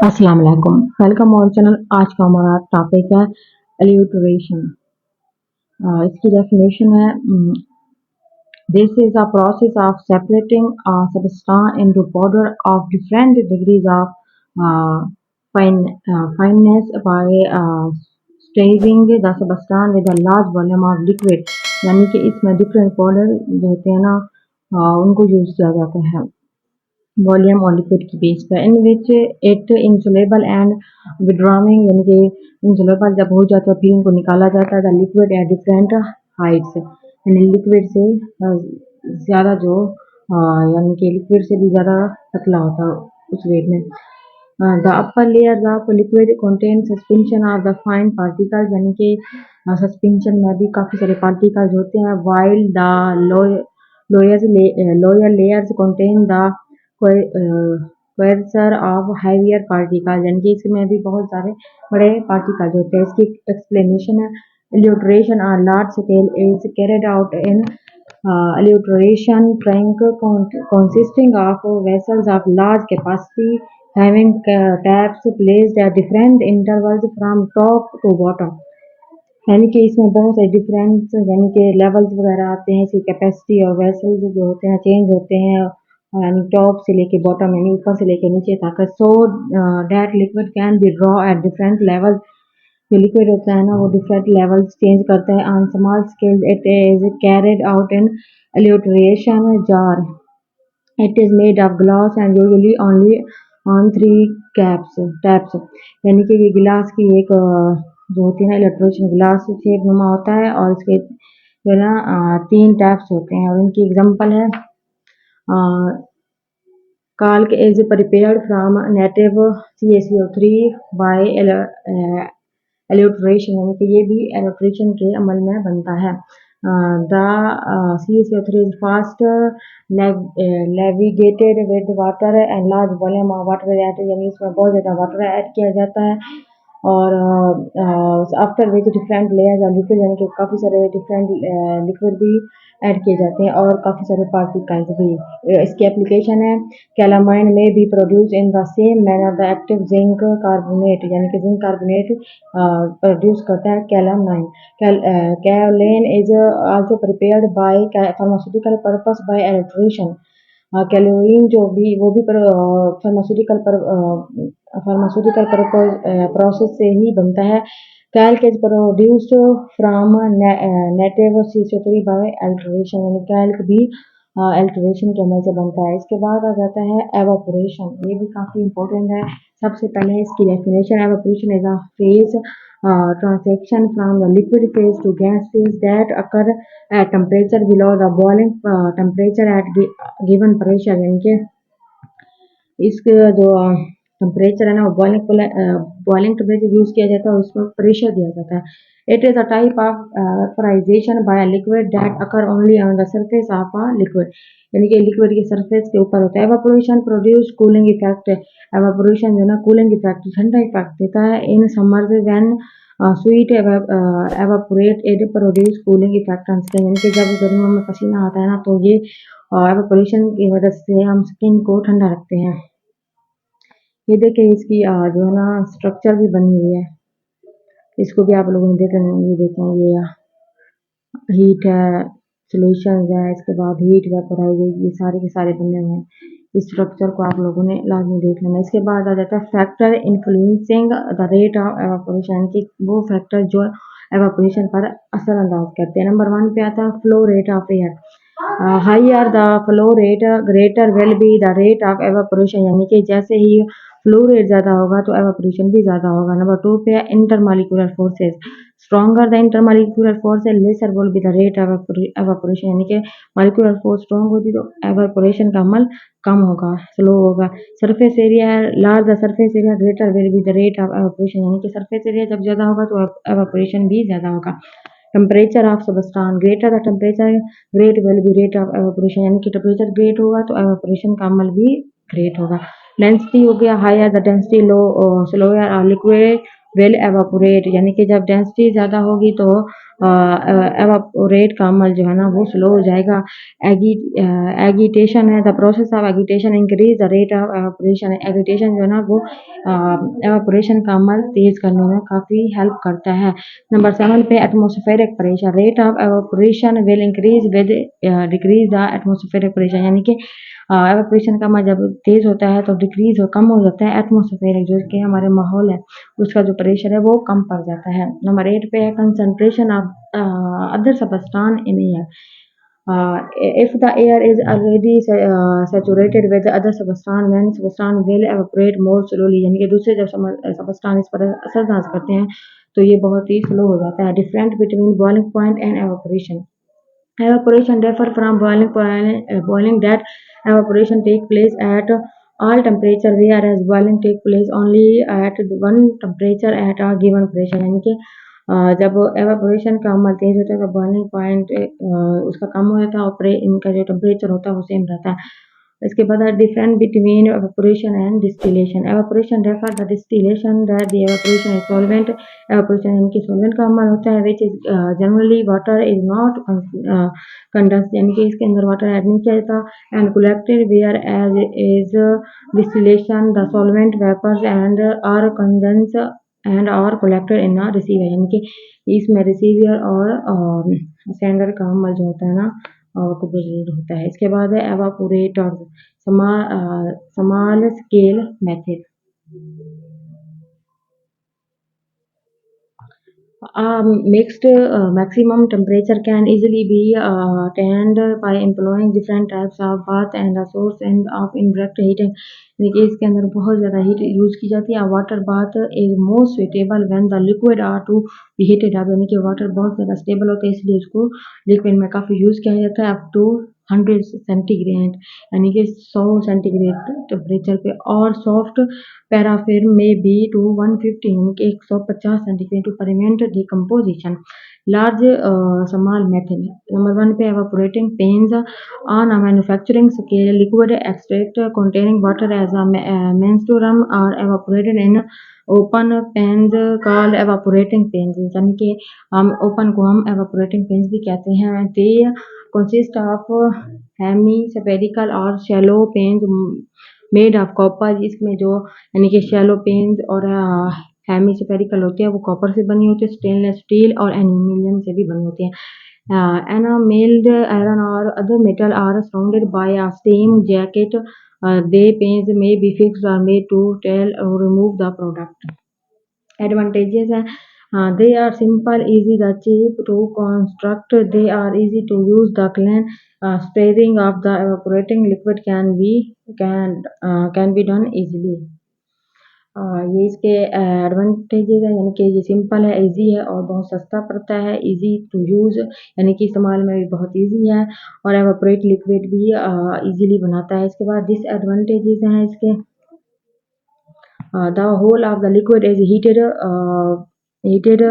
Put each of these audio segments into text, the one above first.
अस्सलाम वालेकुम, welcome all channel. आज का हमारा टॉपिक है एल्यूटरेशन। इसकी डेफिनेशन है this is a process of separating a substance into powder of different degrees of fineness by stirring the substance with a large volume of liquid. यानी कि इसमें डिफरेंट पाउडर जो होते हैं ना उनको यूज किया जाता है वॉल्यूम और लिक्विड की बेस पर, इन which it insoluble and withdrawing. यानी कि इंसोलेबल जब हो जाता है फिर इनको निकाला जाता है the liquid at different Heights. यानी लिक्विड से ज़्यादा जो यानी कि लिक्विड से भी ज़्यादा पतला होता है उस वेट में। The upper layer of liquid contain suspension of the fine particles. यानी कि सस्पेंशन में भी काफ़ी सारे पार्टिकल्स होते हैं। While the lower layers contain the coarser of heavier particle. यानी कि इसमें भी बहुत सारे बड़े पार्टिकल्स होते हैं। इसकी एक्सप्लेनेशन है elutriation on large scale is carried out in elutriation tank consisting of vessels of large capacity having taps placed at different intervals from top to bottom। यानी कि इसमें बहुत सारे डिफरेंट यानी कि लेवल्स वगैरह आते हैं। इसकी कैपेसिटी और वेसल्स जो होते हैं चेंज होते हैं, यानी टॉप से लेके बॉटम यानी ऊपर से लेके नीचे तक। So that liquid can be draw at different level. जो लिक्विड होता है ना वो डिफरेंट लेवल्स चेंज करता है। On small scale it is carried out in elutriation jar. It is made of glass and usually only on 3 taps. यानी कि ये गिलास की एक जो होती है ना इलेक्ट्रोशन ग्लास शेप नुमा होता है और इसके जो है ना 3 टैप्स होते हैं। और इनकी एग्जांपल है Kalk is prepared from native CaCO3 by एल्यूट्रेशन। यानी कि ये भी एल्यूट्रेशन के अमल में बनता है। The CaCO3 is fast navigated with water and large volume of water added। यानी इसमें बहुत ज़्यादा वाटर ऐड किया जाता है और आफ्टर विच डिफरेंट लेयर्स और लिक्विड यानी कि काफ़ी सारे डिफरेंट लिक्विड भी ऐड किए जाते हैं और काफ़ी सारे पार्टिकल्स भी। इसकी एप्लीकेशन है कैलामाइन में भी produce in the same manner the active zinc carbonate. यानी कि जिंक कार्बोनेट प्रोड्यूस करता है calamine. Kaolin is also prepared by pharmaceutical purpose by elutriation. Kaolin जो भी वो भी फार्मास्यूटिकल प्रोसेस से ही बनता है। कैल्क is produced from native CaCO3 by elutriation. यानी कैल्क भी एल्ट्रेशन के अमल से बनता है। इसके बाद आ जाता है एवापोरेशन। ये भी काफ़ी इंपॉर्टेंट है। सबसे पहले इसकी definition evaporation is a phase transition from the liquid phase to gas phase that occur at temperature below the boiling temperature at given pressure। यानी कि इसके जो टेम्परेचर है ना वो बॉइलिंग टेम्परेचर यूज किया जाता है और उसमें प्रेशर दिया जाता है। It is a type of vaporization by liquid that occur only on the surface of a liquid. यानी कि लिक्विड के सरफेस के ऊपर होता है। Evaporation produce cooling effect. Evaporation जो है ना कूलिंग इफेक्ट ठंडा इफेक्ट देता है। In summer when sweat evaporate it produce cooling effect on skin. यानी कि जब गर्मियों में पसीना आता है ना तो ये एवापोरेशन की मदद से हम स्किन को ठंडा रखते हैं। ये देखिए इसकी जो है ना स्ट्रक्चर भी बनी हुई है। इसको भी आप लोगों ने देखा ये देखें ये हीट है, सॉल्यूशंस है, इसके बाद हीट वेपराइज, ये सारे के सारे बने हुए हैं। इस स्ट्रक्चर को आप लोगों ने लाजमी देख लेना। इसके बाद आ जाता है factor influencing the rate of evaporation कि वो फैक्टर जो एवापोरेशन पर असर अंदाज करते हैं। नंबर 1 पे आता है flow rate of air. Higher the flow rate greater will be the rate of evaporation. यानी कि जैसे ही फ्लो रेट ज़्यादा होगा तो एवापोरेशन भी ज़्यादा होगा। नंबर 2 पे intermolecular forces. Stronger the intermolecular force laser will be the rate of evaporation. यानी कि मॉलिक्यूलर फोर्स स्ट्रॉन्ग होगी तो एवापोरेशन का अमल कम होगा, स्लो होगा। Surface area large the surface area greater will be the rate of evaporation. यानी कि surface area जब ज़्यादा होगा तो एवापोरेशन भी ज़्यादा होगा। Temperature of substance greater the temperature great will be rate of evaporation. यानी कि टेम्परेचर ग्रेट होगा तो एवापोरेशन का अमल भी ग्रेट होगा। डेंसिटी हो गया higher the density low slower liquid will evaporate. यानी कि जब डेंसिटी ज़्यादा होगी तो एवापोरेट का अमल जो है ना वो स्लो हो जाएगा। एगिटेशन है, the process of agitation increase the rate of evaporation. Agitation जो है ना वो एवापोरेशन का अमल तेज करने में काफ़ी हेल्प करता है। नंबर 7 पे atmospheric pressure, rate of evaporation will increase with decrease the atmospheric pressure, यानी कि एवापोरेशन का अमल जब तेज होता है तो डिक्रीज हो कम हो जाता है एटमॉस्फेरिक जो कि हमारे माहौल है उसका जो प्रेशर है वो कम पड़ जाता है। नंबर 8 पे है concentration of other substance in air. If the air is already saturated with the other substance, then substance will evaporate more slowly, यानी कि दूसरे जब substance इस पर असरदार करते हैं तो ये बहुत ही स्लो हो जाता है। Different between boiling point and evaporation. Evaporation differ from boiling point, boiling that evaporation take place at all temperature, whereas boiling take place only at one temperature at a given pressure, यानी कि जब evaporation का अमल तेज होता है तो boiling point उसका कम हो जाता है और इनका जो टेम्परेचर होता है वो सेम रहता है। इसके बाद different between evaporation and distillation. Evaporation refer the distillation that the evaporation is solvent. Evaporation इनकी सॉल्वेंट का अमल होता है which is generally water is not condense, यानी कि इसके अंदर वाटर ऐड नहीं किया जाता। And collected whereas is distillation the solvent vapours and are condense and are collected in a receiver, यानी कि इसमें रिसीवर और सेंडर का अमल जो होता है ना को प्रोसीड होता है। इसके बाद है evaporator, small scale method. Mixed maximum temperature can easily be attained by employing different types of bath and a source and of indirect heating, यानी कि इसके अंदर बहुत ज़्यादा हीट यूज़ की जाती है। Water bath is most suitable when the liquid are to be heated up, यानी कि वाटर बहुत ज़्यादा स्टेबल होता है इसलिए इसको लिक्विड में काफ़ी यूज़ किया जाता है अप टू 100 सेंटीग्रेड, यानी कि 100 सेंटीग्रेड टेम्परेचर पे, और सॉफ्ट पैराफिन में बी टू 150, यानी कि 150 centigrade to prevent decomposition. Large small method. Number 1 पे evaporating pans on a manufacturing scale, liquid extract containing water as a menstruum are evaporated in open pans called evaporating pans, यानी कि हम open को हम evaporating pans भी कहते हैं। they consist of hemispherical और shallow pans made of copper, इसमें जो यानी कि shallow pans और हेमिस्फेरिकल होते हैं वो कॉपर से बनी होती है, स्टेनलेस स्टील और एल्यूमिनियम से भी बनी होती है। एनामेल्ड आयरन और other metal are surrounded by a steam jacket, they pans may be fixed or made to tell or remove the product. Advantages हैं they are simple, easy, the cheap to construct, they are easy to use, the clean stirring of the evaporating liquid can be done easily. ये इसके advantages हैं, यानी कि ये simple है, easy है और बहुत सस्ता पड़ता है। इजी टू यूज़ यानी कि इस्तेमाल में भी बहुत इजी है और एवापोरेट लिक्विड भी इजीली बनाता है। इसके बाद डिसएडवांटेजेस हैं इसके, the whole of the liquid is heated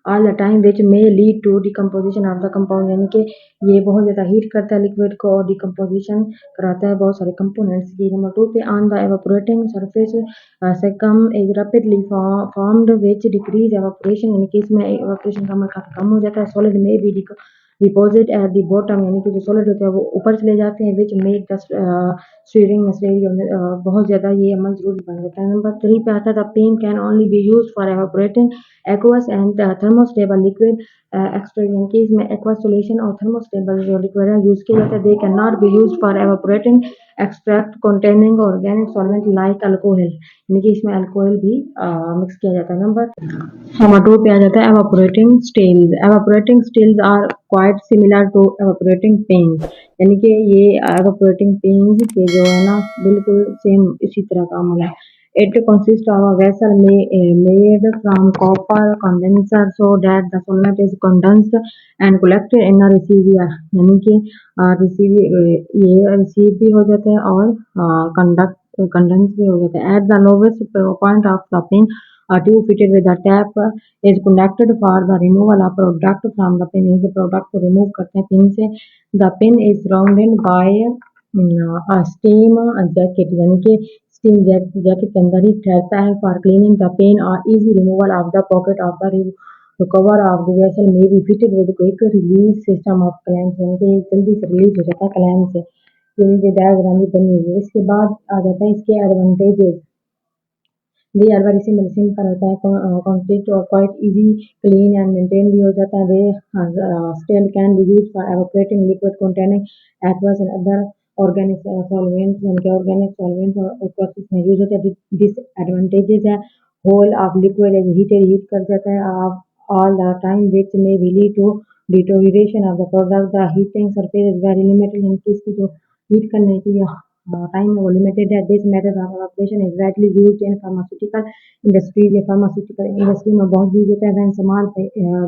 all the time which may lead to decomposition of the compound, यानी कि ये बहुत ज़्यादा हीट करता है लिक्विड को और डिकम्पोजिशन कराता है बहुत सारे कंपोनेंट्स की। नंबर 2 पे on the evaporating surface scum is rapidly formed which decrease evaporation, यानी कि इसमें एवापोरेशन का अमल काफ़ी कम हो जाता है। सॉलिड में भी डिपॉजिट एट द बॉटम, यानी कि जो सॉलिड होते हैं वो ऊपर चले जाते हैं, which make the steering necessary, बहुत ज़्यादा ये अमल जरूरी बन जाता है। नंबर 3 पे आता है the pan can only be use for evaporating aqueous and thermostable liquid extract, यानी कि इसमें एक्वा सोल्यूशन और थर्मोस्टेबल जो लिक्विड है यूज़ किया जाता है। They can not be use for evaporating extract containing organic solvent like alcohol, यानी कि इसमें अल्कोहल भी मिक्स किया जाता है। नंबर 2 पे आ जाता है evaporating stills. Evaporating stills are quite similar to evaporating pans, यानी कि ये एवापोरेटिंग पेन्स के जो है ना बिल्कुल सेम इसी तरह का अमल है। It consists of a vessel made from copper condenser so that the solvent is condensed and collected in a receiver, यानी कि ये रिसीव भी हो जाता है और कंडेंस भी हो जाता है। At the lowest point of the pin, a tube fitted with a tap is connected for the removal of product from the pin, यानी कि प्रोडक्ट को रिमूव करते हैं पिन से। The pin is surrounded by a steam jacket, यानी कि steam jacket के अंदर ही ठहरता है। फॉर क्लीनिंग द पेन और easy removal of the pocket of the तो cover of the vessel may be fitted with quick release system of clamps, यानी कि जल्दी से रिलीज हो जाता है क्लैम से। ये नीचे डायग्राम भी बनी हुई है। इसके बाद आ जाता है इसके advantages. They are very simple होता है, कॉन्फ्लिक्ट और quite easy, clean and maintain भी हो जाता है। They still can be use for evaporating liquid containing aqueous and other organic solvents, यानी कि ऑर्गेनिक सॉल्वेंट्स और एक्वस में यूज होता है। डिसएडवांटेजेस है, whole of liquid is heat कर जाता है आप all the time, which may be lead to deterioration of the product. The heating surface is very limited, यानी कि इसकी जो हीट करने की टाइम है वो लिमिटेड है। This method of evaporation is widely used in pharmaceutical industry, ये फार्मास्यूटिकल इंडस्ट्री में बहुत यूज होता है। when small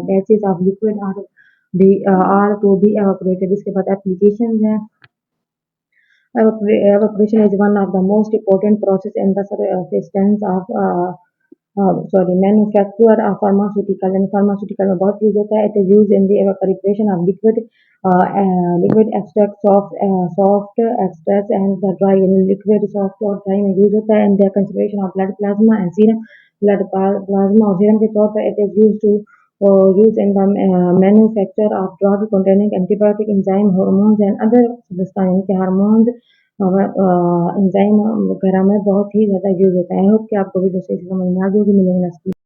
batches of liquid are to be evaporated। इसके बाद एप्लीकेशन है। Evaporation is one of the most important process in the substance of manufacture of pharmaceutical, and pharmaceutical में बहुत यूज होता है। It is used in the preparation of liquid extracts of soft extracts and the dry, यानी liquid soft और dry में use होता है। And the concentration of blood plasma and serum, blood plasma और serum के तौर पर it is used to use in the manufacture of drug containing antibiotic, enzyme, hormones and other substances, यानी कि हार्मोन्स एंजाइम वगैरह में बहुत ही ज़्यादा यूज होता है। आई होप कि आपको वीडियो से समझ में आ गई होगी। मिलेंगे नेक्स्ट